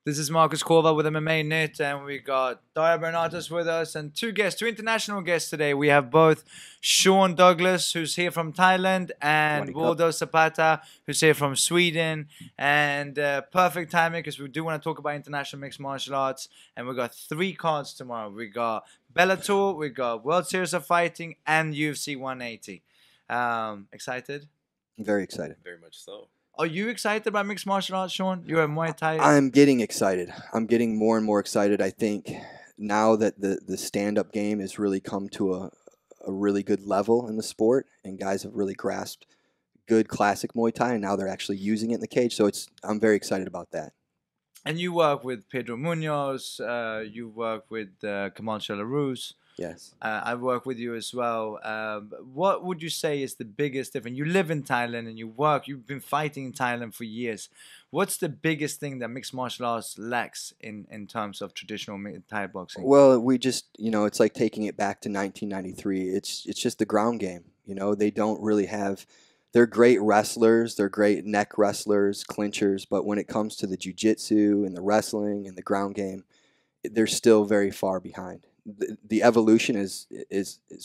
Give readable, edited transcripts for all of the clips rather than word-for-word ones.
This is Marcus Corva with MMAnytt, and we got Dara Bernatus with us, and two international guests today. We have both Sean Douglas, who's here from Thailand, and Waldo Zapata, who's here from Sweden. And perfect timing, because we do want to talk about international mixed martial arts. And we got 3 cards tomorrow. We got Bellator, we got World Series of Fighting, and UFC 180. Excited? Very excited. Very much so. Are you excited about mixed martial arts, Sean? You're a Muay Thai. I'm getting excited. I'm getting more and more excited. I think now that the stand-up game has really come to a really good level in the sport, and guys have really grasped good classic Muay Thai, and now they're actually using it in the cage. So I'm very excited about that. And you work with Pedro Munoz. You work with Kamal Chalarus. Yes. I work with you as well. What would you say is the biggest difference? You live in Thailand and you've been fighting in Thailand for years. What's the biggest thing that mixed martial arts lacks in terms of traditional Thai boxing? Well, we just, it's like taking it back to 1993. It's just the ground game. They don't really have, they're great wrestlers, they're great neck wrestlers, clinchers, but when it comes to the jiu-jitsu and the wrestling and the ground game, they're still very far behind. The evolution is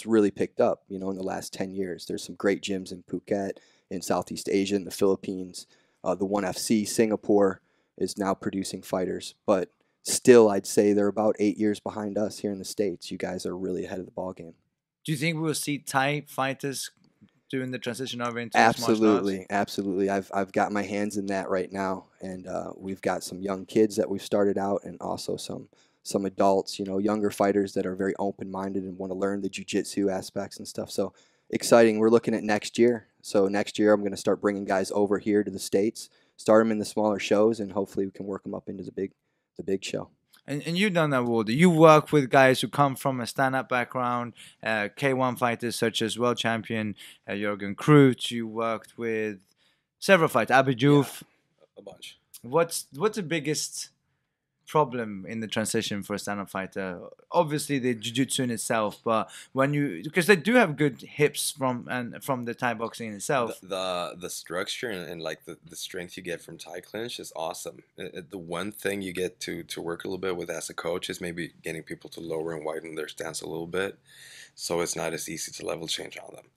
really picked up, in the last 10 years. There's some great gyms in Phuket, in Southeast Asia, in the Philippines. The 1FC, Singapore, is now producing fighters. But still, I'd say they're about 8 years behind us here in the States. You guys are really ahead of the ball game. Do you think we will see Thai fighters doing the transition over into martial arts? Absolutely. I've got my hands in that right now. And we've got some young kids that we've started out, and also some adults, younger fighters that are very open-minded and want to learn the jiu-jitsu aspects and stuff. So exciting. We're looking at next year. So next year I'm going to start bringing guys over here to the States, start them in the smaller shows, and hopefully we can work them up into the big show. And you've done that, Waldo. You work with guys who come from a stand-up background, K1 fighters such as world champion Jürgen Krut. You worked with several fighters, Abidjouf. Yeah, a bunch. What's the biggest problem in the transition for a stand-up fighter? Obviously the jiu-jitsu in itself, but because they do have good hips from the Thai boxing in itself. The structure and like the strength you get from Thai clinch is awesome. The one thing you get to work a little bit with as a coach is maybe getting people to lower and widen their stance a little bit, so it's not as easy to level change on them.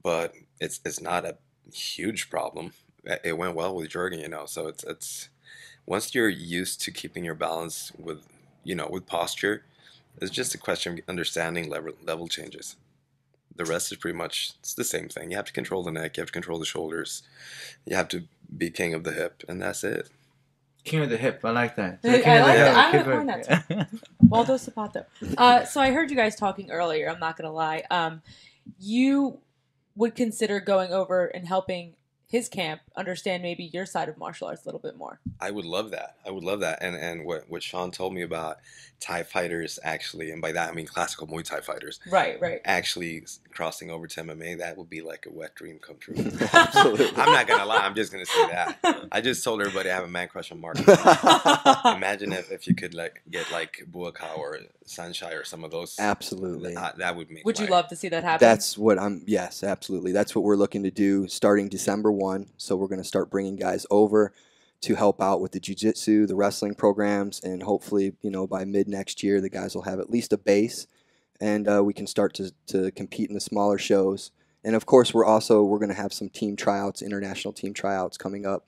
But it's not a huge problem. It went well with Jürgen, so it's once you're used to keeping your balance with posture, it's just a question of understanding level changes. The rest is pretty much the same thing. You have to control the neck, you have to control the shoulders, you have to be king of the hip, and that's it. King of the hip, I like that. I like that. I'm going that. Waldo Zapata. So I heard you guys talking earlier. I'm not gonna lie. You would consider going over and helping his camp understand maybe your side of martial arts a little bit more. I would love that. And what Sean told me about Thai fighters actually, and by that I mean classical Muay Thai fighters. Right. Actually crossing over to MMA, that would be like a wet dream come true. Absolutely. I'm not gonna lie. I'm just gonna say that. I just told everybody I have a man crush on Marcus. Imagine if you could get like Buakaw or Sunshine or some of those. Absolutely. That would make. Would you love to see that happen? Yes, absolutely. That's what we're looking to do starting December 1. So we're going to start bringing guys over to help out with the jiu-jitsu, the wrestling programs, and hopefully, by mid next year, the guys will have at least a base, and we can start to compete in the smaller shows. And of course, we're going to have some team tryouts, international team tryouts coming up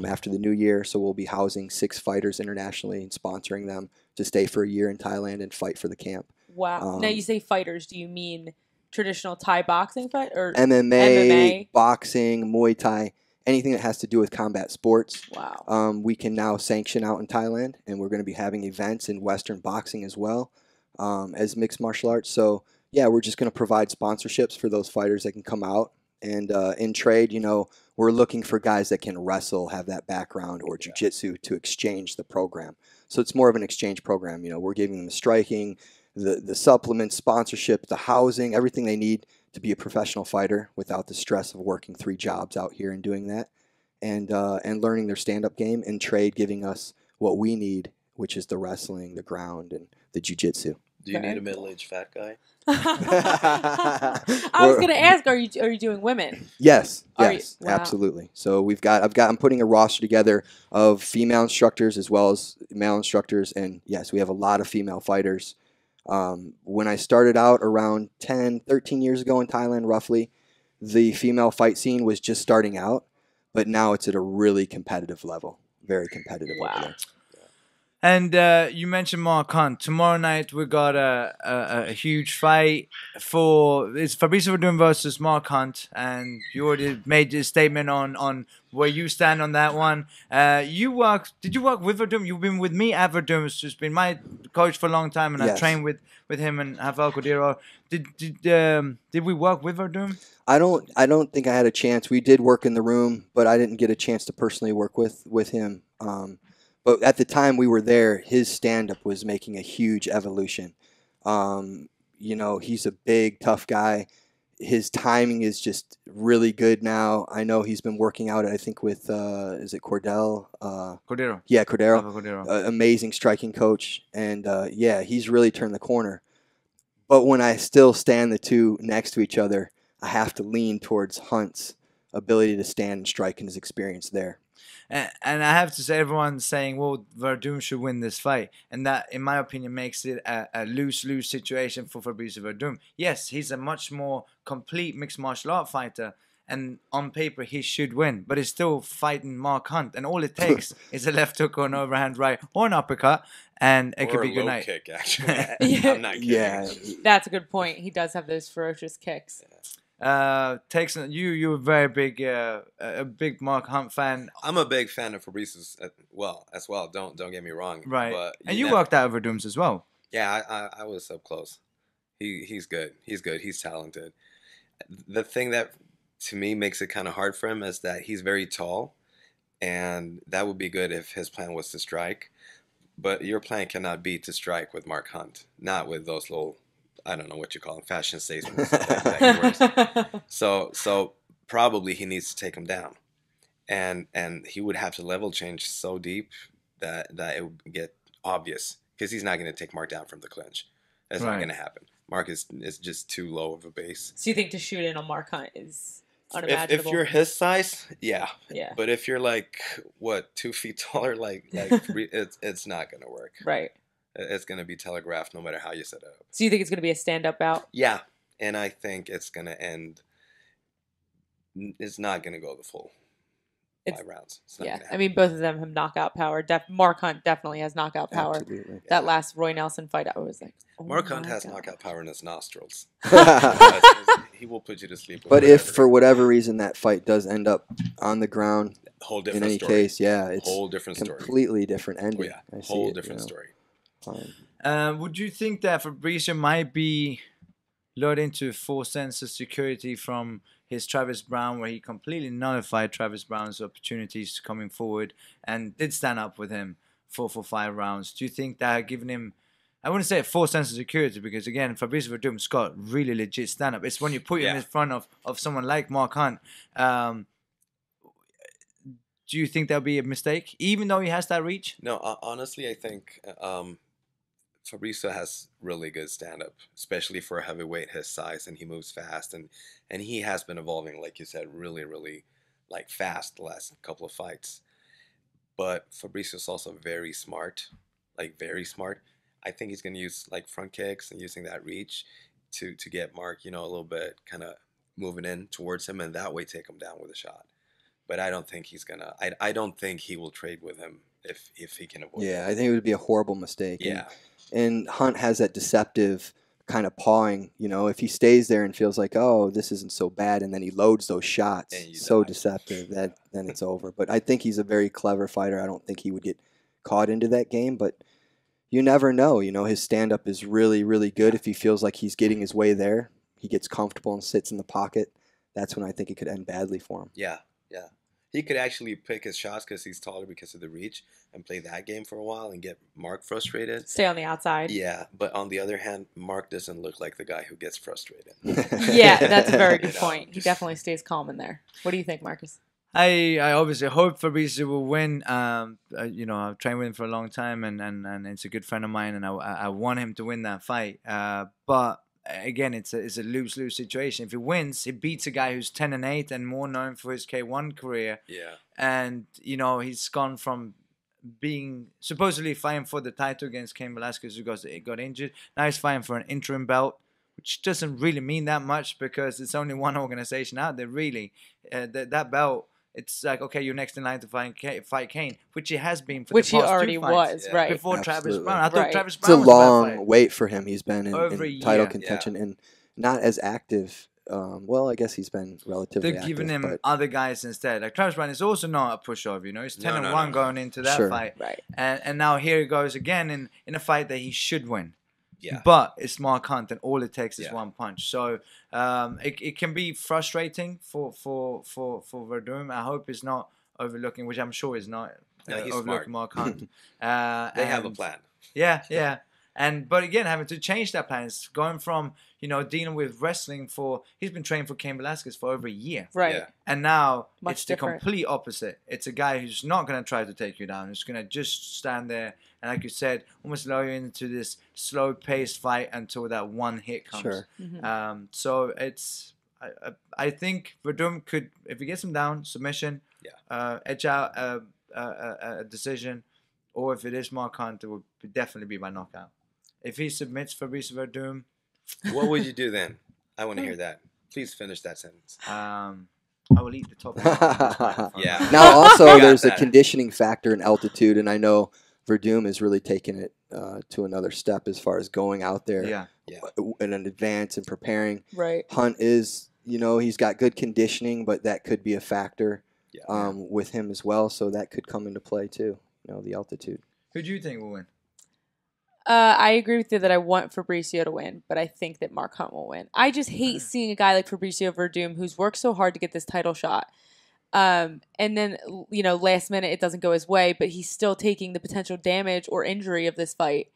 after the new year. So we'll be housing 6 fighters internationally and sponsoring them to stay for a year in Thailand and fight for the camp. Wow. Now you say fighters, do you mean traditional Thai boxing fight or MMA, boxing, Muay Thai, anything that has to do with combat sports? Wow. We can now sanction out in Thailand, and we're going to be having events in Western boxing as well as mixed martial arts. So yeah, we're just going to provide sponsorships for those fighters that can come out. And in trade, we're looking for guys that can wrestle, have that background, or jiu-jitsu to exchange the program. So it's more of an exchange program. We're giving them the striking, the supplements, sponsorship, the housing, everything they need to be a professional fighter without the stress of working 3 jobs out here and doing that, and learning their stand-up game, and trade giving us what we need, which is the wrestling, the ground, and the jiu-jitsu. Do you need a middle-aged fat guy? I I was gonna ask, are you doing women? Yes, Are yes, you? Wow. absolutely. So I'm putting a roster together of female instructors as well as male instructors, and yes, we have a lot of female fighters. When I started out around 10, 13 years ago in Thailand, roughly, the female fight scene was just starting out, but now it's at a really competitive level, very competitive over there. And you mentioned Mark Hunt. Tomorrow night we got a huge fight it's Fabricio Werdum versus Mark Hunt, and you already made your statement on where you stand on that one. Did you work with Werdum? You've been with me at Werdum. Who's been my coach for a long time, and Yes. I trained with him and Rafael Cordero. Did we work with Werdum? I don't think I had a chance. We did work in the room, but I didn't get a chance to personally work with him. But at the time we were there, his stand-up was making a huge evolution. He's a big, tough guy. His timing is just really good now. I know he's been working out, I think, with, is it Cordell? Cordero. Yeah, Cordero. Cordero. Amazing striking coach. And, he's really turned the corner. But when I still stand the two next to each other, I have to lean towards Hunt's ability to stand and strike and his experience there. And I have to say, everyone's saying, well, Werdum should win this fight. And that, in my opinion, makes it a lose-lose situation for Fabricio Werdum. Yes, he's a much more complete mixed martial art fighter. And on paper, he should win. But he's still fighting Mark Hunt. And all it takes is a left hook or an overhand right or an uppercut. And it could be good night. Kick, actually. I'm not kidding. Yeah. That's a good point. He does have those ferocious kicks. Takes you're a very big a big Mark Hunt fan. I'm a big fan of Fabricio's as well. Don't get me wrong. Right. But and you worked out over Werdum's as well. Yeah, I was up close. He's good. He's good. He's talented. The thing that to me makes it kind of hard for him is that he's very tall, and that would be good if his plan was to strike. But your plan cannot be to strike with Mark Hunt, not with those little, I don't know what you call them, fashion statements that he wears. So probably he needs to take him down, and he would have to level change so deep that it would get obvious, because he's not going to take Mark down from the clinch. That's not going to happen. Mark is just too low of a base. So you think to shoot in on Mark Hunt is unimaginable? If you're his size, yeah. Yeah. But if you're 2 feet taller, it's not going to work. Right. It's going to be telegraphed no matter how you set it up. So you think it's going to be a stand-up bout? Yeah, and I think it's going to end. It's not going to go the full 5 rounds. It's not I mean, both of them have knockout power. Mark Hunt definitely has knockout power. Absolutely. That last Roy Nelson fight, I was like, oh Mark Hunt has God. knockout power in his nostrils. But He will put you to sleep. if for whatever reason that fight does end up on the ground, whole different in any story. case, it's whole different story. Completely different ending. Oh, yeah. I see Whole it, different story. Would you think that Fabricio might be lured into a false sense of security from his Travis Brown, where he completely nullified Travis Brown's opportunities coming forward and did stand up with him for 5 rounds? Do you think that had given him, I wouldn't say a false sense of security, because again, Fabricio Werdum's got really legit stand up. It's when you put him in front of someone like Mark Hunt. Do you think that'll be a mistake, even though he has that reach? No, honestly, I think Fabricio has really good stand-up, especially for a heavyweight his size, and he moves fast, and he has been evolving, like you said, really, really fast the last couple of fights. But Fabricio's also very smart, very smart. I think he's going to use front kicks and using that reach to get Mark, a little bit kind of moving in towards him, and that way take him down with a shot. But I don't think he's gonna. I don't think he will trade with him if he can avoid. Yeah, I think it would be a horrible mistake. Yeah. And Hunt has that deceptive kind of pawing. If he stays there and feels like, oh, this isn't so bad, and then he loads those shots, so deceptive that then it's over. But I think he's a very clever fighter. I don't think he would get caught into that game. But you never know. His stand-up is really, really good. If he feels like he's getting his way there, he gets comfortable and sits in the pocket. That's when I think it could end badly for him. Yeah. He could actually pick his shots because he's taller, because of the reach, and play that game for a while and get Mark frustrated. Stay on the outside. Yeah, but on the other hand, Mark doesn't look like the guy who gets frustrated. Yeah, that's a very good point. He definitely stays calm in there. What do you think, Marcus? I obviously hope Fabricio will win. I've trained with him for a long time, and it's a good friend of mine, and I want him to win that fight. But again, it's a lose-lose situation. If he wins, he beats a guy who's 10-8 and more known for his K1 career. Yeah. And, you know, he's gone from being supposedly fighting for the title against Cain Velasquez, who got injured. Now he's fighting for an interim belt, which doesn't really mean that much because it's only one organization out there, really. That belt, it's like, okay, you're next in line to fight Cain, which he has been for Which the he past already 2 fights. was, right. Before Absolutely. Travis Brown. I thought Right. Travis It's a Brown was about long fight. wait for him. He's been Over a in title year. contention and not as active. Well, I guess he's been relatively They're active. giving him but other guys instead. Like Travis Brown is also not a pushover, you know. He's 10-1 going into that Sure. fight. Right. And now here he goes again in a fight that he should win. Yeah. But it's Mark Hunt, and all it takes is Yeah. one punch. So it can be frustrating for Werdum. I hope he's not overlooking, which I'm sure he's not. No, he's overlooking smart. Mark Hunt. They have a plan. Yeah. But again, having to change that plan is going from, you know, dealing with wrestling he's been training for Cain Velasquez for over a year. Right. Yeah. And now Much it's different. the complete opposite. It's a guy who's not going to try to take you down. He's going to just stand there and, like you said, almost lull you into this slow-paced fight until that one hit comes. Sure. Mm-hmm. So I think Werdum could, if he gets him down, submission, edge out a decision, or if it is Mark Hunt, it would definitely be by knockout. If he submits Fabricio Werdum, What would you do then? I want to hear that. Please finish that sentence. I will eat the top. Yeah. Now, also, Got there's a that. conditioning factor in altitude, and I know Werdum is really taking it to another step as far as going out there Yeah. in an advance and preparing. Right. Hunt is, you know, he's got good conditioning, but that could be a factor with him as well, so that could come into play too, you know, the altitude. Who do you think will win? I agree with you that I want Fabricio to win, but I think that Mark Hunt will win. I just hate seeing a guy like Fabricio Werdum who's worked so hard to get this title shot. And then, you know, last minute it doesn't go his way, but he's still taking the potential damage or injury of this fight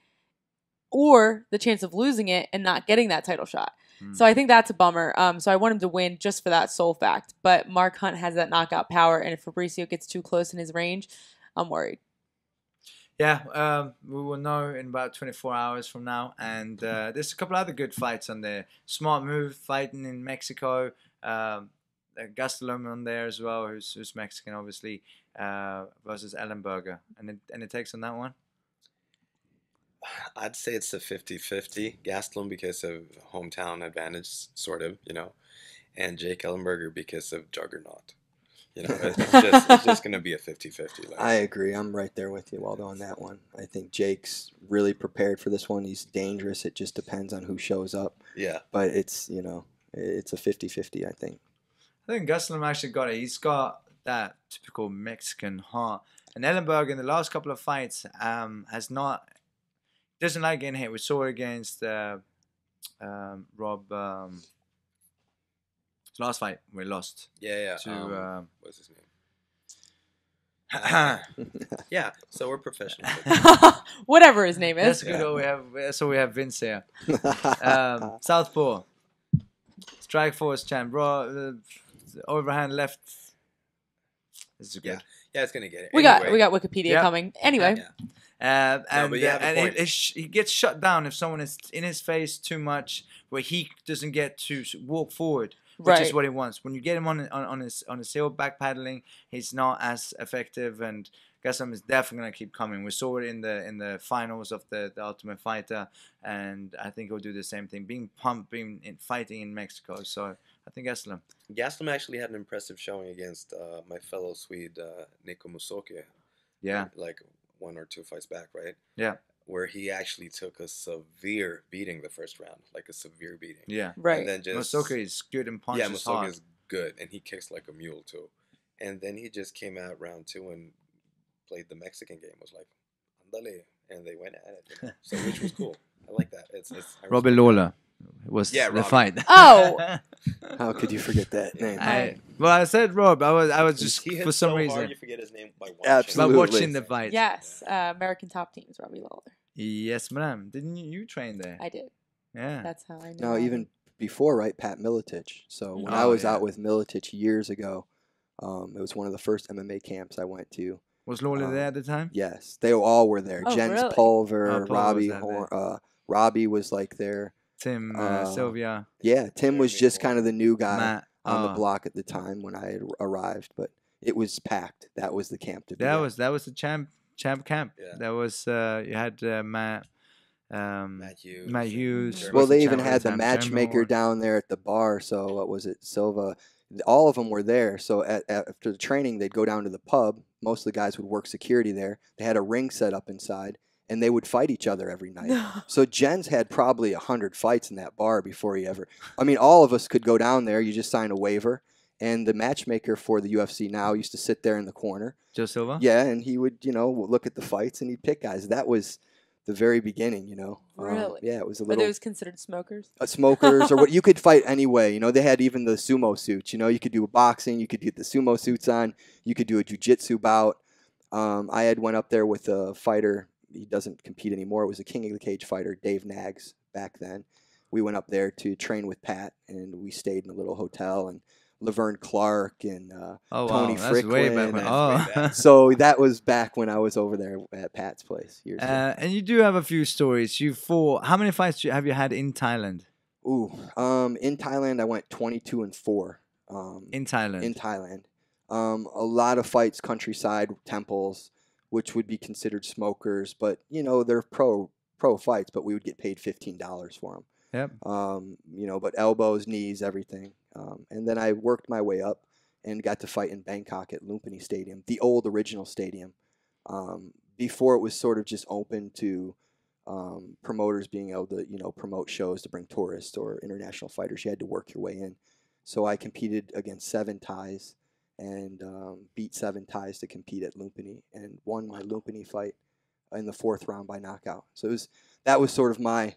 or the chance of losing it and not getting that title shot. So I think that's a bummer. So I want him to win just for that sole fact. But Mark Hunt has that knockout power, and if Fabricio gets too close in his range, I'm worried. Yeah, we will know in about 24 hours from now. And there's a couple other good fights on there. Smart Move fighting in Mexico. Gastelum on there as well, who's Mexican, obviously, versus Ellenberger. Any takes on that one? I'd say it's a 50-50. Gastelum because of hometown advantage, sort of, you know, and Jake Ellenberger because of Juggernaut. You know, it's just going to be a 50-50. I agree. I'm right there with you, Waldo, on that one. I think Jake's really prepared for this one. He's dangerous. It just depends on who shows up. Yeah. But it's, you know, it's a 50-50, I think. I think Gastelum actually got it. He's got that typical Mexican heart. And Ellenberger in the last couple of fights doesn't like getting hit. We saw it against Rob. His last fight we lost. Yeah. To what's his name? Yeah. So we're professionals. Whatever his name That's is. good. We have Vince here. Southpaw. Strike force champ. Overhand left. This is good. Yeah, it's gonna get it. We got Wikipedia coming. Anyway. Yeah. He gets shut down if someone is in his face too much, where he doesn't get to walk forward, which is what he wants. When you get him on his heel backpedaling, he's not as effective, and Gastelum is definitely gonna keep coming. We saw it in the finals of the Ultimate Fighter, and I think he'll do the same thing, being pumped, fighting in Mexico. So I think Gastelum. Gastelum actually had an impressive showing against my fellow Swede Nico Musoke. Yeah. Like 1 or 2 fights back, right? Yeah. Where he actually took a severe beating the first round, like a severe beating. Yeah. Right. And then just Musoke is good and punches hard. Musoke is good, and he kicks like a mule too. And then he just came out round 2 and played the Mexican game. Was like, andale, and they went at it. You know? So which was cool. I like that. Robbie Lawler was the Robbie. fight. Oh. How could you forget that name? I said Rob. I was just He hit for some so reason. hard you forget his name by watching. Absolutely. By watching the fight. Yes. American Top Teams, Robbie Lawler. Yes, madam. Didn't you train there? I did. Yeah. That's how I know. No, even before, right? Pat Miletich. So when I was out with Miletich years ago, it was one of the first MMA camps I went to. Was Lawler there at the time? Yes, they all were there. Oh, Jens really? Pulver, Pulver Robbie was Robbie was like there. Tim, Sylvia. Yeah, Tim was Jeremy just Moore. kind of the new guy Matt. on the block at the time when I had arrived, but it was packed. That was the camp to be That at. was the champ camp. Yeah. That was you had Matt. Matt Hughes. Matt Hughes. Jeremy Well, was the they even champ at had the time, Jeremy matchmaker Moore. down there at the bar. So what was it, Silva? All of them were there. So after the training, they'd go down to the pub. Most of the guys would work security there. They had a ring set up inside, and they would fight each other every night. So Jens had probably 100 fights in that bar before he ever. I mean, all of us could go down there. You just sign a waiver, and the matchmaker for the UFC now used to sit there in the corner. Joe Silva. Yeah, and he would, look at the fights and he'd pick guys. That was the very beginning, Really? Yeah, it was a Were little those considered smokers? smokers or what you could fight anyway. They had even the sumo suits. You could do boxing, you could get the sumo suits on, you could do a jiu-jitsu bout. I had went up there with a fighter. He doesn't compete anymore. It was a King of the Cage fighter, Dave Nags, back then. We went up there to train with Pat, and we stayed in a little hotel, and Laverne Clark and Tony That's way back Fricklin. when. and- So that was back when I was over there at Pat's place years ago. And you do have a few stories. You fought. How many fights have you had in Thailand? In Thailand, I went 22-4. In Thailand. In Thailand. A lot of fights countryside, temples, which would be considered smokers, but they're pro fights, but we would get paid $15 for them. Yep. But elbows, knees, everything. And then I worked my way up and got to fight in Bangkok at Lumpini Stadium, the old original stadium. Before it was sort of just open to promoters being able to, promote shows to bring tourists or international fighters. You had to work your way in. So I competed against 7 Thais and beat 7 Thais to compete at Lumpini and won my Lumpini fight in the 4th round by knockout. So that was sort of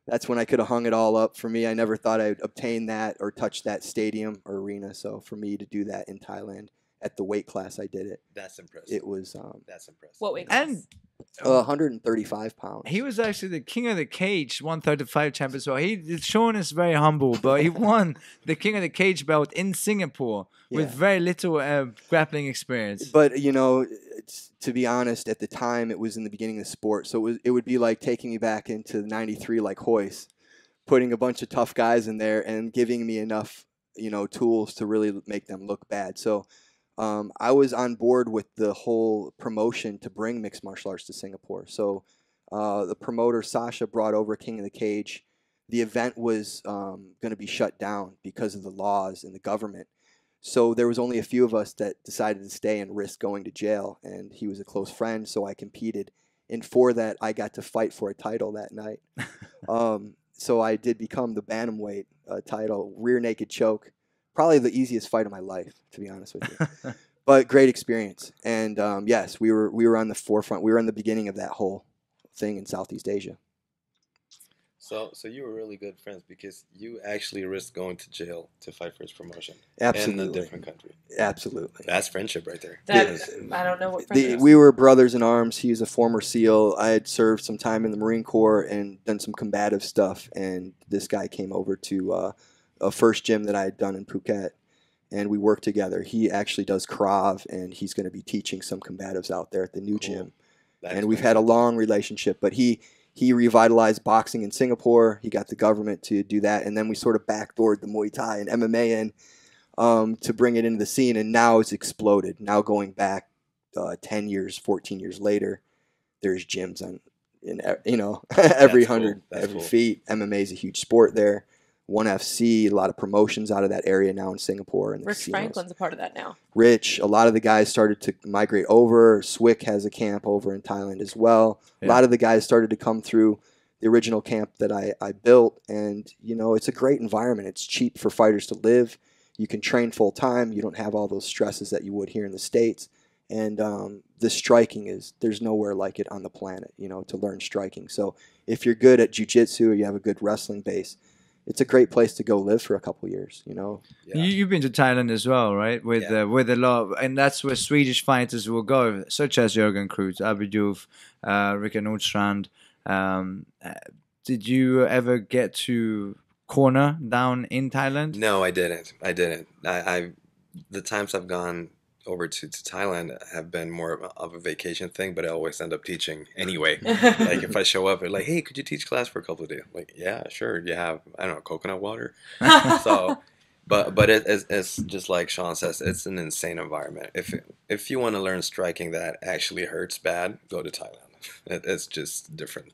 that's when I could have hung it all up for me. I never thought I'd obtain that or touch that stadium or arena. So for me to do that in Thailand at the weight class I did it. That's impressive. It was That's impressive. What weight class? And 135 pounds. he was actually the King of the Cage 135 champion. So Sean is very humble, but he won the King of the Cage belt in Singapore with Yeah. very little grappling experience. But to be honest, at the time it was in the beginning of the sport, so it would be like taking me back into '93, like Hoist, putting a bunch of tough guys in there and giving me enough, tools to really make them look bad. So I was on board with the whole promotion to bring mixed martial arts to Singapore. So the promoter Sasha brought over King of the Cage. The event was going to be shut down because of the laws and the government. So there was only a few of us that decided to stay and risk going to jail, and he was a close friend, so I competed. And for that, I got to fight for a title that night. So I did become the bantamweight title, rear naked choke. Probably the easiest fight of my life, to be honest with you. But great experience. And yes, we were on the forefront. We were on the beginning of that whole thing in Southeast Asia. So you were really good friends because you actually risked going to jail to fight for his promotion Absolutely. in a different country. Absolutely. That's friendship right there. I don't know what friendship is. We were brothers in arms. He was a former SEAL. I had served some time in the Marine Corps and done some combative stuff. And this guy came over to a first gym that I had done in Phuket, and we worked together. He actually does Krav, and he's going to be teaching some combatives out there at the new gym. And we've had a long relationship. But he revitalized boxing in Singapore. He got the government to do that, and then we sort of backdoored the Muay Thai and MMA in to bring it into the scene, and now it's exploded. Now going back 10 years, 14 years later, there's gyms every 100 feet. MMA is a huge sport there. 1FC, a lot of promotions out of that area now in Singapore. And Rich Franklin's a part of that now. Rich, a lot of the guys started to migrate over. Swick has a camp over in Thailand as well. Yeah. A lot of the guys started to come through the original camp that I built. And, it's a great environment. It's cheap for fighters to live. You can train full time. You don't have all those stresses that you would here in the States. And the striking there's nowhere like it on the planet, to learn striking. So if you're good at jiu-jitsu or you have a good wrestling base, it's a great place to go live for a couple of years, Yeah. You've been to Thailand as well, right? With a lot, and that's where Swedish fighters will go, such as Jürgen Krutz, Abidjouf, Rickard Nordstrand. Did you ever get to corner down in Thailand? No, I didn't. I the times I've gone over to Thailand have been more of a vacation thing, but I always end up teaching anyway. Like if I show up, they're like, hey, could you teach class for a couple of days? I'm like, yeah, sure. You have, I don't know, coconut water? So, but it's just like Sean says, it's an insane environment. If you want to learn striking that actually hurts bad, go to Thailand. It's just different.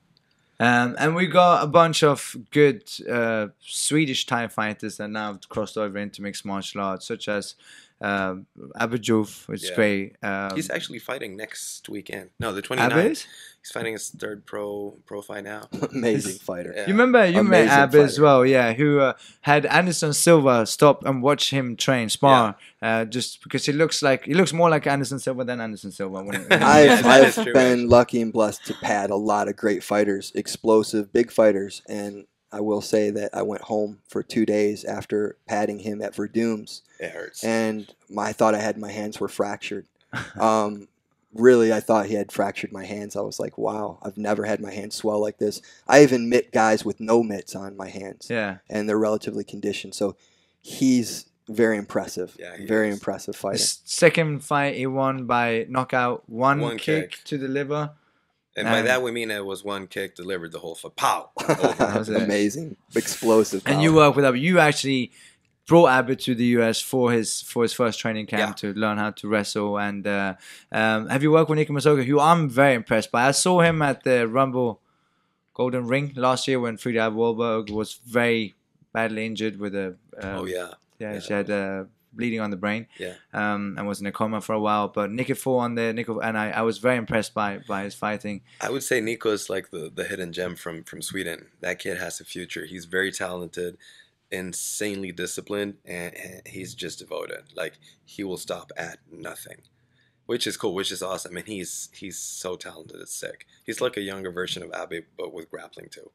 And we got a bunch of good Swedish Thai fighters that now have crossed over into mixed martial arts, such as Abujov, which is great. He's actually fighting next weekend. No, the 29th. He's fighting his third pro fight now. Amazing fighter. Yeah. You remember you met Ab as well, yeah, who had Anderson Silva stop and watch him train, spar, just because he looks more like Anderson Silva than Anderson Silva. I've been lucky and blessed to pad a lot of great fighters, explosive, big fighters, and I will say that I went home for 2 days after padding him at Werdum's. It hurts. And I thought my hands were fractured. Really, I thought he had fractured my hands. I was like, wow, I've never had my hands swell like this. I even mitt guys with no mitts on my hands. Yeah. And they're relatively conditioned. So he's very impressive. Yeah, very impressive fighter. His second fight, he won by knockout, one kick to the liver. And by that we mean it was one kick delivered the whole fight. Pow! That was amazing. Explosive power. And you work with Abu. You actually brought Abu to the US for his first training camp to learn how to wrestle. And have you worked with Nico Masoka, who I'm very impressed by? I saw him at the Rumble Golden Ring last year when Frida Wahlberg was very badly injured with a she had bleeding on the brain, and was in a coma for a while. But Nico fought on there, and I was very impressed by his fighting. I would say Nico is like the hidden gem from Sweden. That kid has a future. He's very talented, insanely disciplined, and he's just devoted. Like he will stop at nothing, which is cool, which is awesome. And he's so talented, it's sick. He's like a younger version of Abe, but with grappling too.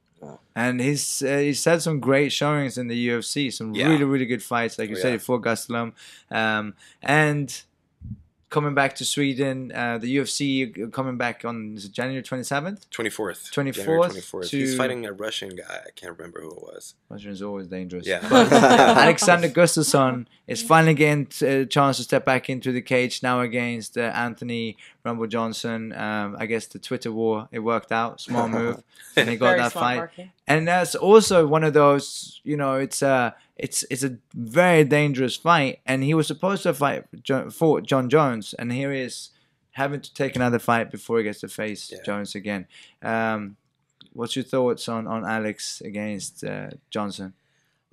And he's had some great showings in the UFC, some really good fights, like you said, for Gastelum. And coming back to Sweden, the UFC coming back on January 27th? 24th. 24th. He's fighting a Russian guy. I can't remember who it was. Russian's always dangerous. Yeah. But Alexander Gustafsson is finally getting a chance to step back into the cage now against Anthony Rumble Johnson. I guess the Twitter war, it worked out. Small move. And he got that fight. Marketing. And that's also one of those, it's a very dangerous fight, and he was supposed to fight for John Jones, and here he is having to take another fight before he gets to face Jones again. What's your thoughts on Alex against Johnson?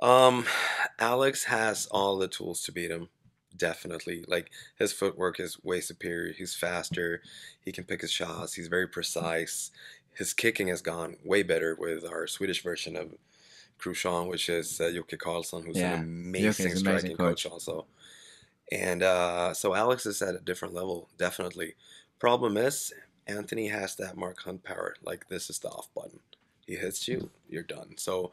Alex has all the tools to beat him, definitely. Like his footwork is way superior. He's faster. He can pick his shots. He's very precise. His kicking has gone way better with our Swedish version of Crucian, which is Jocke Karlsson, who's an amazing striking coach also. And so Alex is at a different level, definitely. Problem is, Anthony has that Mark Hunt power. Like, this is the off button. He hits you, you're done. So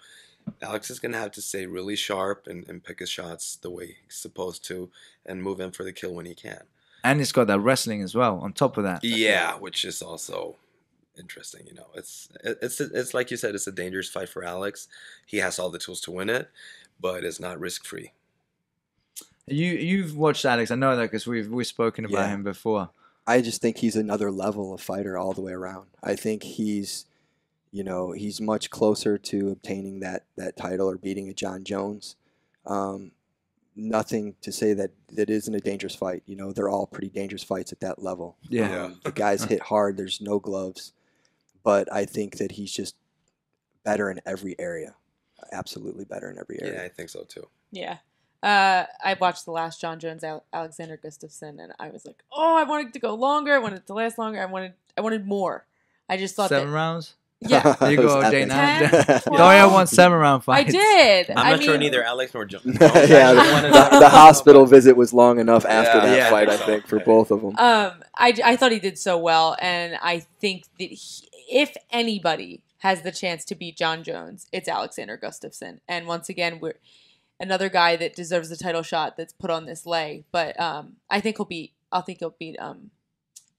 Alex is going to have to stay really sharp and pick his shots the way he's supposed to and move in for the kill when he can. And he's got that wrestling as well on top of that. Yeah, which is also interesting. It's like you said, it's a dangerous fight for Alex. He has all the tools to win it, but it's not risk free. You've watched Alex, I know that because we've spoken about him before. I just think he's another level of fighter all the way around. I think he's much closer to obtaining that title or beating a John Jones. Nothing to say that isn't a dangerous fight. They're all pretty dangerous fights at that level. The guys hit hard. There's no gloves. But I think that he's just better in every area. Absolutely better in every area. Yeah, I think so too. Yeah. I watched the last John Jones Alexander Gustafsson, and I was like, oh, I wanted it to go longer. I wanted it to last longer. I wanted more. I just thought 7 rounds? Yeah. There you go, Dana. Doria won 7-round fights. I did. I'm not sure neither Alex nor John. The hospital visit was long enough after that fight, I think, for both of them. I thought he did so well, and I think that if anybody has the chance to beat John Jones, it's Alexander Gustafsson. And once again, we're another guy that deserves a title shot that's put on this lay. But I think he'll beat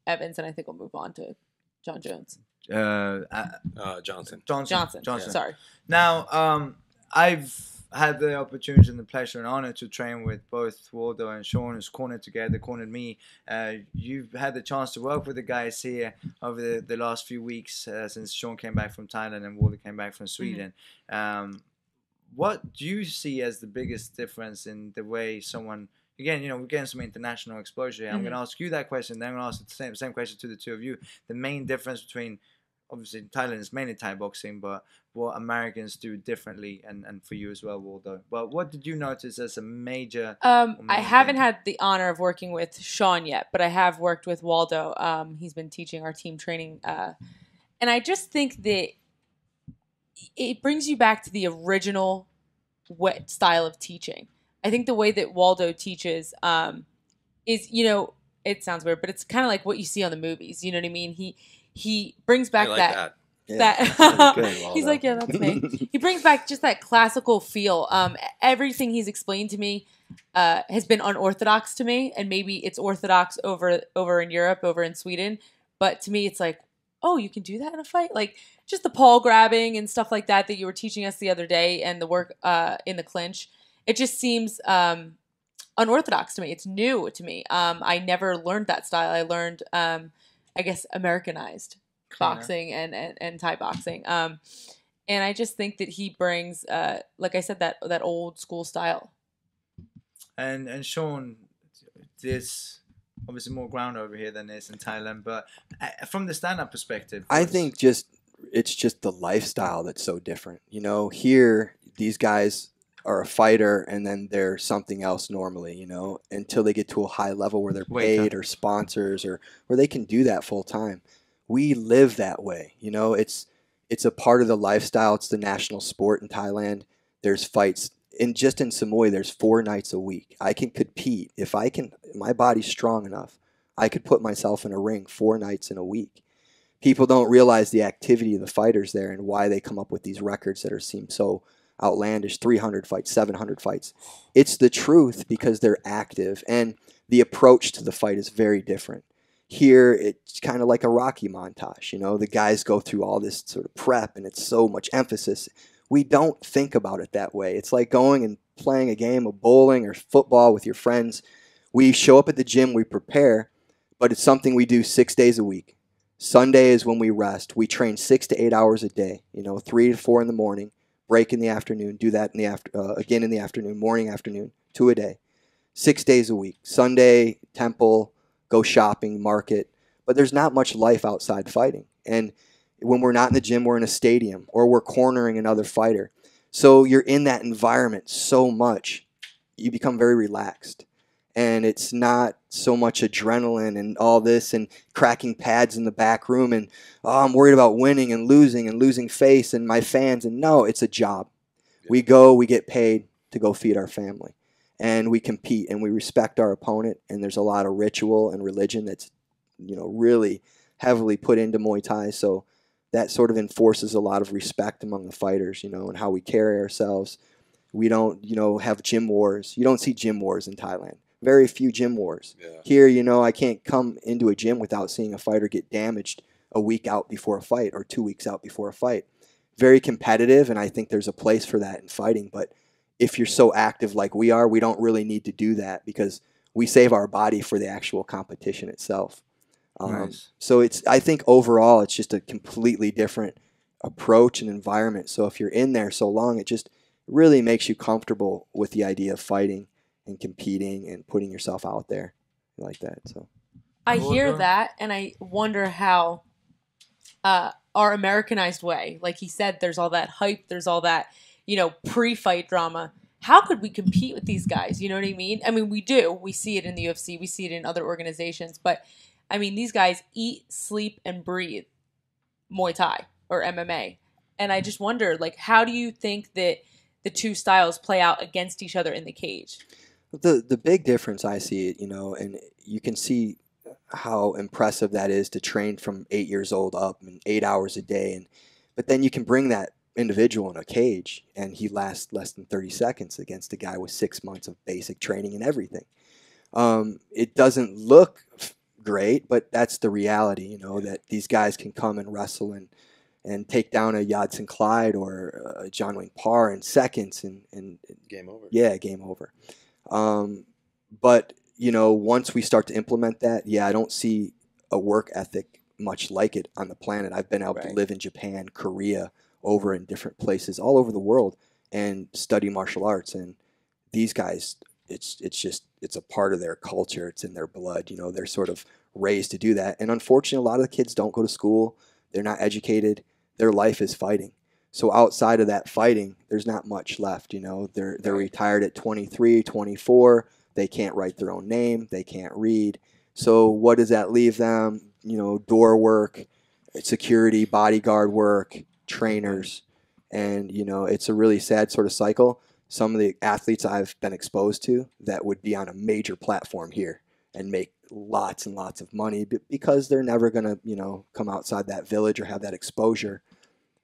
Evans, and I think we'll move on to John Jones. Johnson. Johnson. Sorry. Now, I've had the opportunity and the pleasure and honor to train with both Waldo and Sean, who's cornered me. You've had the chance to work with the guys here over the last few weeks since Sean came back from Thailand and Waldo came back from Sweden. What do you see as the biggest difference in the way someone, again, you know, we're getting some international exposure here. I'm going to ask you that question, then I'm going to ask the same question to the two of you. The main difference between, obviously, Thailand is mainly Thai boxing, but what Americans do differently, and for you as well, Waldo. But what did you notice as a major... I haven't had the honor of working with Sean yet, but I have worked with Waldo. He's been teaching our team training. And I just think that it brings you back to the original style of teaching. I think the way that Waldo teaches is, you know, it sounds weird, but it's kind of like what you see on the movies. You know what I mean? He brings back that. Good, he's like, yeah, that's me. He brings back just that classical feel. Everything he's explained to me has been unorthodox to me, and maybe it's orthodox over in Europe, over in Sweden. But to me, it's like, oh, you can do that in a fight? Like just the paw grabbing and stuff like that you were teaching us the other day, and the work in the clinch. It just seems unorthodox to me. It's new to me. I never learned that style. I learned, I guess, Americanized boxing and Thai boxing. And I just think that he brings, like I said, that old school style. And Sean, there's obviously more ground over here than there's in Thailand, but from the stand-up perspective, I think it's just the lifestyle that's so different. You know, here these guys are a fighter and then they're something else normally, you know, until they get to a high level where they're paid or sponsors or where they can do that full time. We live that way, you know. It's a part of the lifestyle. It's the national sport in Thailand. There's fights just in Samui. There's 4 nights a week. I can compete if my body's strong enough. I could put myself in a ring 4 nights in a week. People don't realize the activity of the fighters there and why they come up with these records that seem so outlandish. 300 fights, 700 fights. It's the truth because they're active, and the approach to the fight is very different. Here, it's kind of like a Rocky montage. You know, the guys go through all this sort of prep, and it's so much emphasis. We don't think about it that way. It's like going and playing a game of bowling or football with your friends. We show up at the gym, we prepare, but it's something we do 6 days a week. Sunday is when we rest. We train 6 to 8 hours a day, you know, 3 to 4 in the morning, break in the afternoon, do that in the again in the afternoon, morning, afternoon, 2 a day. 6 days a week. Sunday, temple, go shopping, market, but there's not much life outside fighting. And when we're not in the gym, we're in a stadium or we're cornering another fighter. So you're in that environment so much, you become very relaxed. And it's not so much adrenaline and all this and cracking pads in the back room and, oh, I'm worried about winning and losing face and my fans. And no, it's a job. We go, we get paid to go feed our family. And we compete and we respect our opponent, and there's a lot of ritual and religion that's, you know, really heavily put into Muay Thai. So that sort of enforces a lot of respect among the fighters, you know, and how we carry ourselves. We don't, you know, have gym wars. You don't see gym wars in Thailand. Very few gym wars. Yeah. Here, you know, I can't come into a gym without seeing a fighter get damaged a week out before a fight or 2 weeks out before a fight. Very competitive, and I think there's a place for that in fighting, but if you're so active like we are, we don't really need to do that because we save our body for the actual competition itself. Nice. So I think overall, it's just a completely different approach and environment. So if you're in there so long, it just really makes you comfortable with the idea of fighting and competing and putting yourself out there like that. So I hear that, and I wonder how our Americanized way, like he said, there's all that hype, there's all that, you know, pre-fight drama. How could we compete with these guys? You know what I mean? I mean, we do. We see it in the UFC. We see it in other organizations. But, I mean, these guys eat, sleep, and breathe Muay Thai or MMA. And I just wonder, like, how do you think that the two styles play out against each other in the cage? The big difference I see, you know, and you can see how impressive that is to train from 8 years old up and 8 hours a day. But then you can bring that individual in a cage and he lasts less than 30 seconds against a guy with 6 months of basic training and everything. It doesn't look great, but that's the reality, you know, that these guys can come and wrestle and take down a Yodson Clyde or a John Wayne Parr in seconds, and Game over. Yeah, game over. But you know, once we start to implement that, I don't see a work ethic much like it on the planet. I've been able to live in Japan, Korea, over in different places all over the world and study martial arts. And these guys, it's a part of their culture. It's in their blood. You know, they're sort of raised to do that. And unfortunately, a lot of the kids don't go to school. They're not educated. Their life is fighting. So outside of that fighting, there's not much left. You know, they're retired at 23, 24. They can't write their own name. They can't read. So what does that leave them? You know, door work, security, bodyguard work, trainers. And, you know, it's a really sad sort of cycle. Some of the athletes I've been exposed to that would be on a major platform here and make lots and lots of money because they're never going to, you know, come outside that village or have that exposure.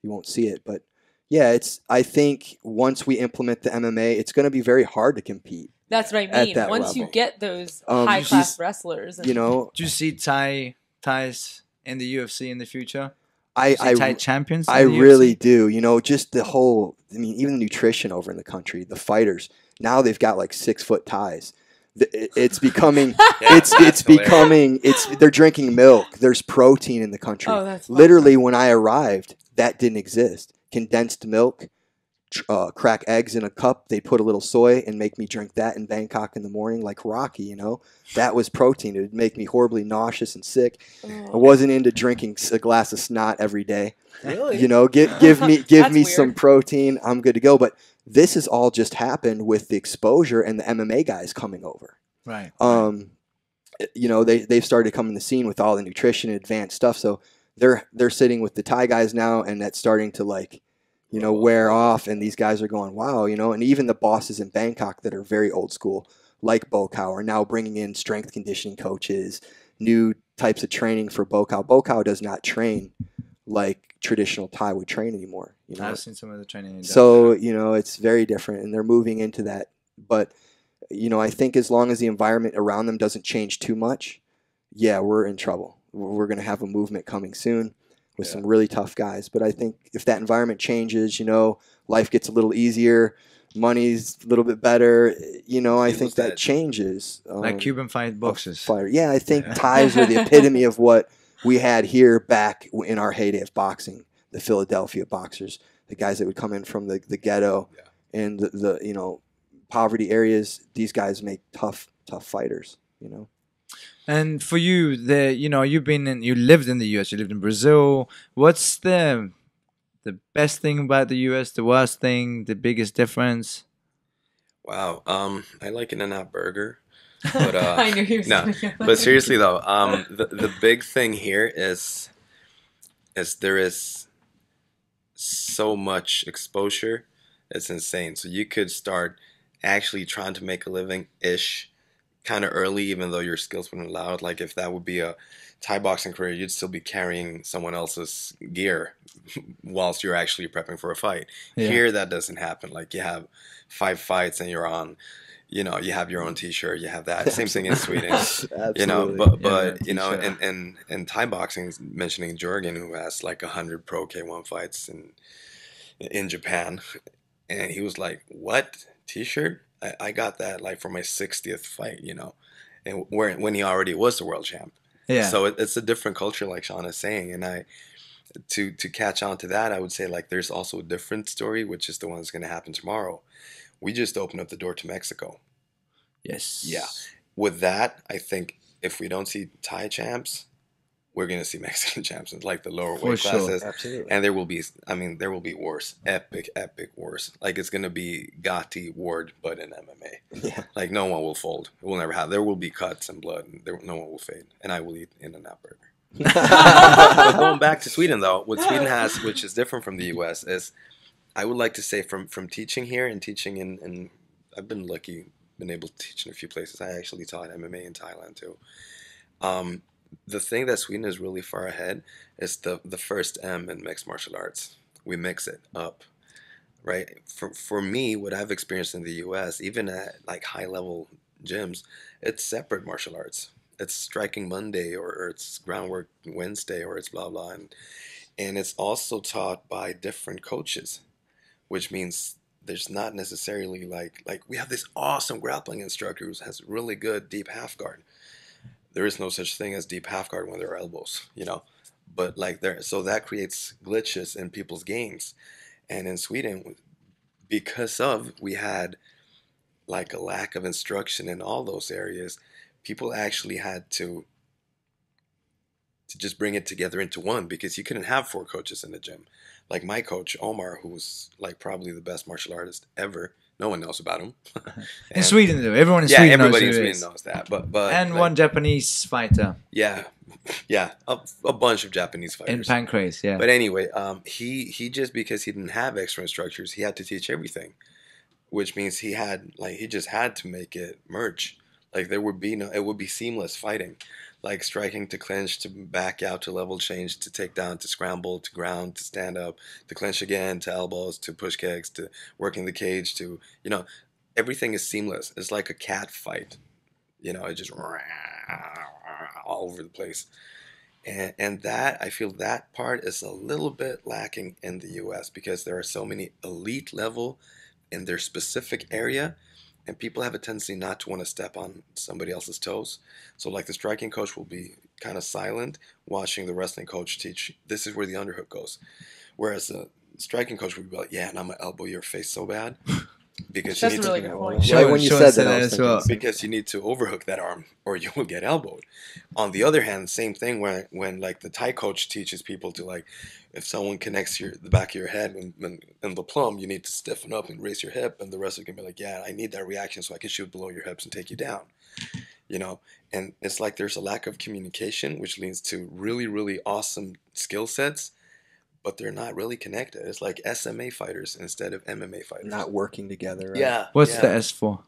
You won't see it. But, yeah, I think once we implement the MMA, it's going to be very hard to compete. That's what I mean. Once level. you get those high-class wrestlers. You know. Do you see Thais in the UFC in the future? Thai champions. I really do. You know, just the whole. I mean, even the nutrition over in the country, the fighters now they've got like 6-foot ties. It's becoming. it's becoming. They're drinking milk. There's protein in the country. Oh, that's literally when I arrived, that didn't exist. Condensed milk. Crack eggs in a cup. They'd put a little soy and make me drink that in Bangkok in the morning like Rocky, you know. That was protein. It would make me horribly nauseous and sick. I wasn't into drinking a glass of snot every day. Really? You know, give me weird. some protein. I'm good to go. But this has all just happened with the exposure and the MMA guys coming over. Right. You know, they've started coming to the scene with all the nutrition and advanced stuff. So they're sitting with the Thai guys now, and that's starting to like, you know, wear off, and these guys are going, wow, you know, and even the bosses in Bangkok that are very old school, like Bokau, are now bringing in strength conditioning coaches, new types of training for Bokau. Bokau does not train like traditional Thai would train anymore. You know? I've seen some of the training. So, you know, it's very different, and they're moving into that. But, you know, I think as long as the environment around them doesn't change too much, we're in trouble. We're going to have a movement coming soon with some really tough guys. But I think if that environment changes, you know, life gets a little easier, money's a little bit better, you know, I think that changes. Like Cuban fight boxers. Yeah, I think Thais are the epitome of what we had here back in our heyday of boxing, the Philadelphia boxers, the guys that would come in from the ghetto and the you know, poverty areas. These guys make tough fighters, you know. And for you, you know, you lived in the US, you lived in Brazil. What's the best thing about the US, the worst thing, the biggest difference? Wow. I like In-N-Out Burger. But I knew he was no. But seriously though, the big thing here is there is so much exposure. It's insane. So you could start actually trying to make a living-ish kind of early, even though your skills wouldn't allow it. Like if that would be a Thai boxing career, you'd still be carrying someone else's gear whilst you're actually prepping for a fight. Here, that doesn't happen. Like you have 5 fights and you're on, you know, you have your own T-shirt, you have that. Same thing in Sweden, you know. But you know, and Thai boxing, mentioning Jorgen, who has like 100 pro K1 fights in Japan, and he was like, "What T-shirt? I got that like for my 60th fight, you know, and when he already was the world champ." Yeah. So it's a different culture, like Sean is saying, and to catch on to that, I would say like there's also a different story, which is the one that's going to happen tomorrow. We just opened up the door to Mexico. Yes. Yeah. With that, I think if we don't see Thai champs, we're going to see Mexican champs in like the lower weight classes. Absolutely. And there will be wars, epic wars. Like it's going to be Gatti, Ward, but in MMA. Yeah. Like no one will fold. It will never happen. There will be cuts and blood, and no one will fade. And I will eat In-N-Out Burger. But going back to Sweden though, what Sweden has, which is different from the US, is I would like to say from teaching here and teaching in I've been lucky, been able to teach in a few places. I actually taught MMA in Thailand too. The thing that Sweden is really far ahead is the first M in mixed martial arts. We mix it up, right? For me, what I've experienced in the U.S., even at like high level gyms, it's separate martial arts. It's striking Monday, or it's groundwork Wednesday, or it's blah blah. And it's also taught by different coaches, which means there's not necessarily like we have this awesome grappling instructor who has really good deep half guard. There is no such thing as deep half guard when there are elbows, you know. But like there, so that creates glitches in people's games. And in Sweden, because of we had like a lack of instruction in all those areas, people actually had to just bring it together into one, because you couldn't have 4 coaches in the gym. Like my coach Omar, who's like probably the best martial artist ever. No one knows about him. In Sweden, though, everyone in Sweden knows everybody who in he Sweden is. knows that. But And like, one Japanese fighter yeah, a bunch of Japanese fighters in Pancrase, yeah. But anyway, he just, because he didn't have extra instructors, he had to teach everything, which means he just had to make it merge. Like there would be it would be seamless fighting, like striking to clinch, to back out, to level change, to take down, to scramble, to ground, to stand up, to clinch again, to elbows, to push kicks, to working the cage, to, you know, everything is seamless. It's like a cat fight, you know, it just all over the place. And that, I feel that part is a little bit lacking in the US, because there are so many elite level in their specific area, and people have a tendency not to want to step on somebody else's toes. So like the striking coach will be kind of silent, watching the wrestling coach teach, this is where the underhook goes. Whereas the striking coach would be like, yeah, and I'm going to elbow your face so bad. Because That's you a need really to, good point. Right when you said that, I was thinking, because you need to overhook that arm or you will get elbowed. On the other hand, same thing when like the Thai coach teaches people to, like, if someone connects the back of your head in the plum, you need to stiffen up and raise your hip, and the wrestler can be like, yeah, I need that reaction so I can shoot below your hips and take you down. You know, and it's like there's a lack of communication, which leads to really, really awesome skill sets, but they're not really connected. It's like SMA fighters instead of MMA fighters. not working together, right? Yeah. What's the S for?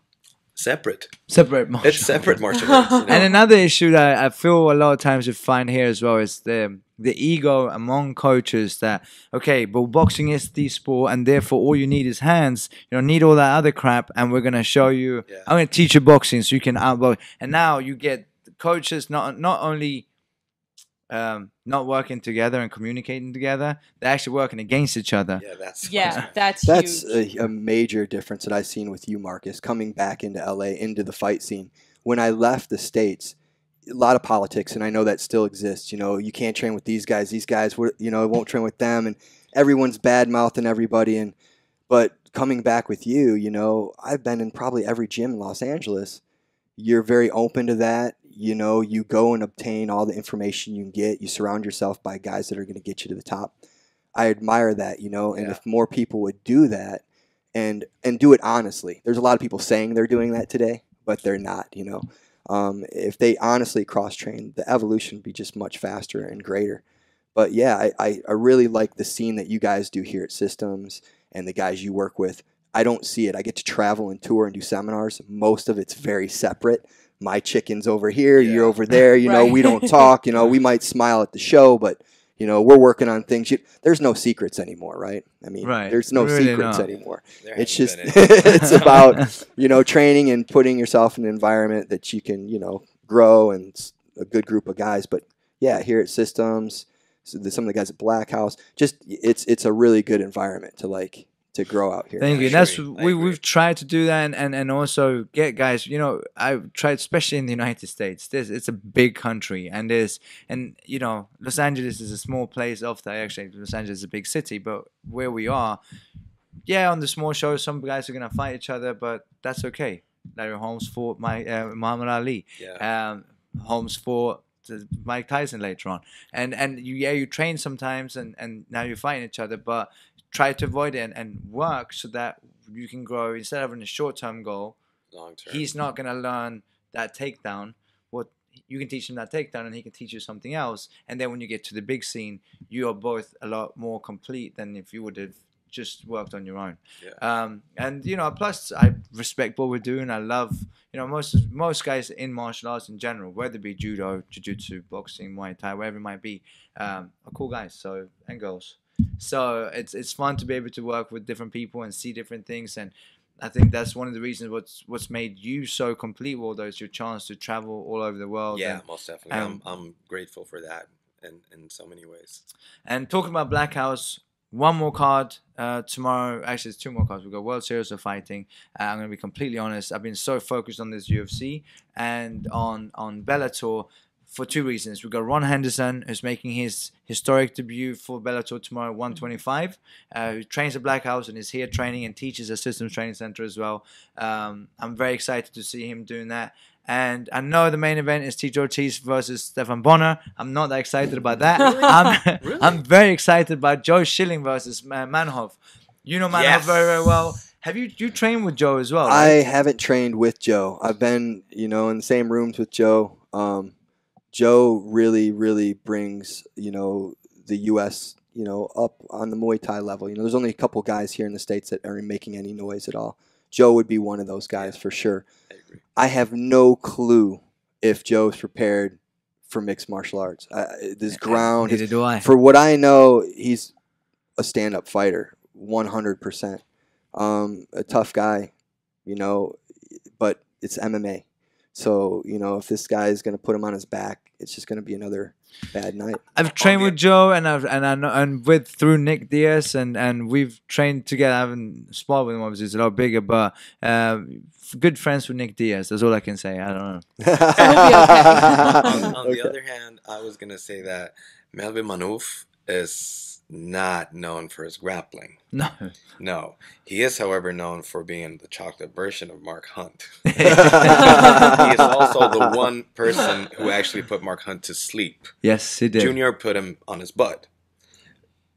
Separate. Separate martial. It's separate martial arts. You know? And another issue that I feel a lot of times you find here as well is the ego among coaches that, okay, but boxing is the sport and therefore all you need is hands. You don't need all that other crap, and we're going to show you, Yeah. I'm going to teach you boxing so you can outbox. And now you get coaches not only not working together and communicating together, they're actually working against each other. Yeah, that's That's huge. a major difference that I've seen with you, Marcus, coming back into LA, into the fight scene. When I left the States, a lot of politics, and I know that still exists. You know, you can't train with these guys, you know, won't train with them, and everyone's bad-mouthing everybody. But coming back with you, you know, I've been in probably every gym in Los Angeles. You're very open to that. You know, you go and obtain all the information you can get. You surround yourself by guys that are going to get you to the top. I admire that, you know, and if more people would do that and do it honestly. There's a lot of people saying they're doing that today, but they're not, you know. If they honestly cross-train, the evolution would be just much faster and greater. But yeah, I really like the scene that you guys do here at Systems and the guys you work with. I don't see it. I get to travel and tour and do seminars. Most of it's very separate. My chicken's over here, you're over there. You know, we don't talk. You know, we might smile at the show, but, you know, we're working on things. There's no secrets anymore, right? I mean, there's no secrets anymore. It's just, it's about, you know, training and putting yourself in an environment that you can, you know, grow, and a good group of guys. But yeah, here at Systems, some of the guys at Black House, just it's a really good environment to grow out here. Thank you. That's we've tried to do that, and also get guys. You know, I've tried, especially in the United States. It's a big country, and you know, Los Angeles is a small place. Actually, Los Angeles is a big city, but where we are, yeah, on the small shows, some guys are gonna fight each other, but that's okay. Larry Holmes fought Muhammad Ali. Yeah. Holmes fought Mike Tyson later on, and you train sometimes, and now you're fighting each other, but try to avoid it and work so that you can grow. Instead of having a short-term goal, long-term, he's not going to learn that takedown. What you can teach him that takedown, and he can teach you something else. And then when you get to the big scene, you are both a lot more complete than if you would have just worked on your own. Yeah. And you know, plus I respect what we're doing. I love, you know, most guys in martial arts in general, whether it be judo, jiu-jitsu, boxing, Muay Thai, whatever it might be, are cool guys. And girls. So it's fun to be able to work with different people and see different things, and I think that's one of the reasons what's made you so complete, Waldo, is your chance to travel all over the world. Yeah, most definitely. I'm grateful for that. in so many ways. And talking about Black House, one more card tomorrow. Actually, it's two more cards. We've got World Series of Fighting. I'm going to be completely honest. I've been so focused on this UFC and on Bellator for two reasons. We've got Ron Henderson, who's making his historic debut for Bellator tomorrow, 125, who trains at Black House and is here training and teaches at Systems Training Center as well. I'm very excited to see him doing that. And I know the main event is Tito Ortiz versus Stefan Bonner. I'm not that excited about that. Really? I'm very excited about Joe Schilling versus Manhoff. You know Manhoff Yes. very, very well. Have you trained with Joe as well? I Right? haven't trained with Joe. I've been, in the same rooms with Joe. Joe really brings, the U.S., up on the Muay Thai level. There's only a couple guys here in the States that aren't making any noise at all. Joe would be one of those guys for sure. I agree. I have no clue if Joe's prepared for mixed martial arts. This ground, Neither do I. for what I know, he's a stand-up fighter, 100%. A tough guy, but it's MMA. So, if this guy is going to put him on his back, it's just going to be another bad night. I've trained with Joe and through Nick Diaz and we've trained together. I haven't sparred with him, obviously it's a lot bigger, but good friends with Nick Diaz. That's all I can say. I don't know. On the other hand, I was gonna say that Melvin Manhoef is not known for his grappling. No. No, he is, however, known for being the chocolate version of Mark Hunt. He is also the one person who actually put Mark Hunt to sleep. Yes, he did. Junior put him on his butt.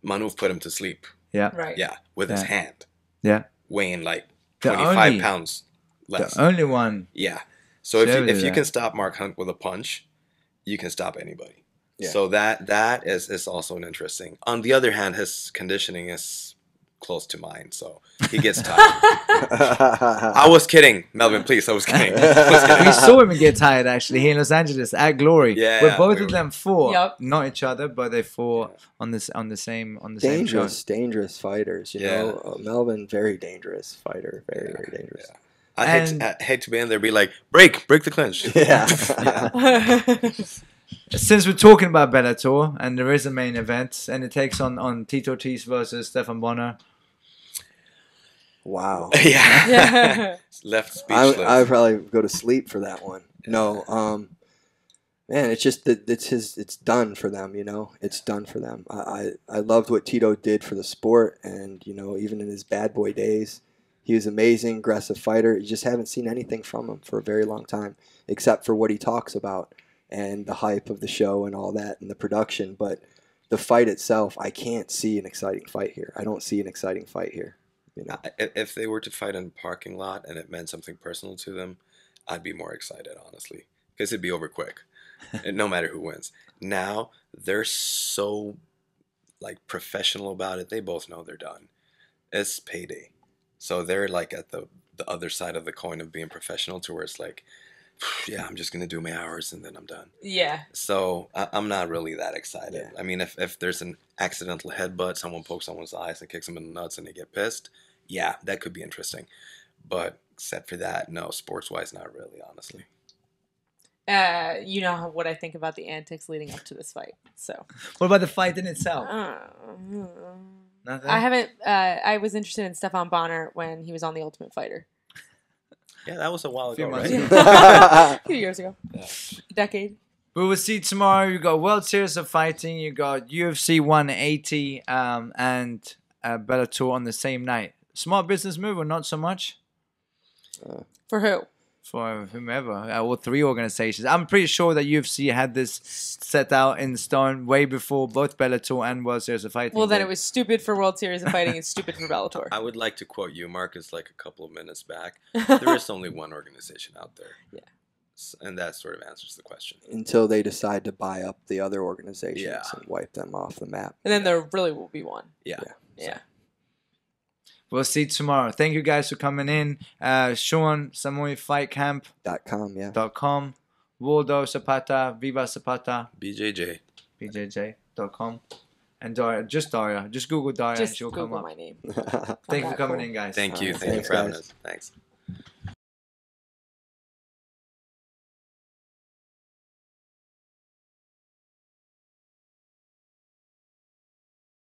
Manhoef put him to sleep. Yeah. Right. Yeah, with his hand, Yeah. weighing like The 25 only- pounds less. The only one. Yeah. So if Shows you that. can stop Mark Hunt with a punch, you can stop anybody. Yeah. So that is also an interesting. On the other hand, his conditioning is close to mine, so he gets tired. I was kidding, Melvin. Please, I was kidding. We saw him get tired actually here in Los Angeles at Glory. Yeah, where both we of were- them fought, Yep. not each other, but they fought on the same show. dangerous fighters, Melvin, very dangerous fighter, very dangerous. I hate to be in there, be like, break the clinch. Yeah. Yeah. Since we're talking about Bellator and there is a main event and it takes on Tito Ortiz versus Stefan Bonner. Wow. Yeah. Yeah. Left speechless. I would probably go to sleep for that one. No, man, it's just that it's done for them, It's done for them. I loved what Tito did for the sport, and even in his bad boy days, he was amazing, aggressive fighter. You just haven't seen anything from him for a very long time, except for what he talks about and the hype of the show and all that and the production. But the fight itself, I can't see an exciting fight here. I don't see an exciting fight here. If they were to fight in a parking lot and it meant something personal to them, I'd be more excited, honestly, because it'd be over quick, and no matter who wins. Now they're so professional about it. They both know they're done. It's payday, so they're at the other side of the coin of being professional, to where it's like, yeah, I'm just gonna do my hours and then I'm done. Yeah. So I'm not really that excited. Yeah. I mean, if there's an accidental headbutt, someone pokes someone's eyes and kicks them in the nuts and they get pissed, yeah, that could be interesting. But except for that, no, sports-wise, not really, honestly. You know what I think about the antics leading up to this fight. So What about the fight in itself? Nothing? I haven't. I was interested in Stefan Bonner when he was on The Ultimate Fighter Yeah, that was a while A few ago, months right? ago. a few years ago, Yeah. decade. We will see tomorrow. You got World Series of Fighting. You got UFC 180 and Bellator on the same night. Smart business move or not so much? For who? For whomever, all three organizations. I'm pretty sure that UFC had this set out in stone way before both Bellator and World Series of Fighting. Well, then did. it was stupid for World Series of Fighting and stupid for Bellator. I would like to quote you, Marcus, a couple of minutes back. There is only one organization out there. Yeah. And that sort of answers the question. Until they decide to buy up the other organizations Yeah. and wipe them off the map. And then there really will be one. Yeah. Yeah. We'll see tomorrow. Thank you guys for coming in. Sean, Samui Fight Camp. .com, yeah. .com, Waldo Zapata, Viva Zapata BJJ. BJJ.com, and Daria. Just Google Daria and Just she'll Google come up. my name. Thank you for Okay, coming cool. in, guys. Thank you. Alright, Thank you thanks, for having guys. us. Thanks.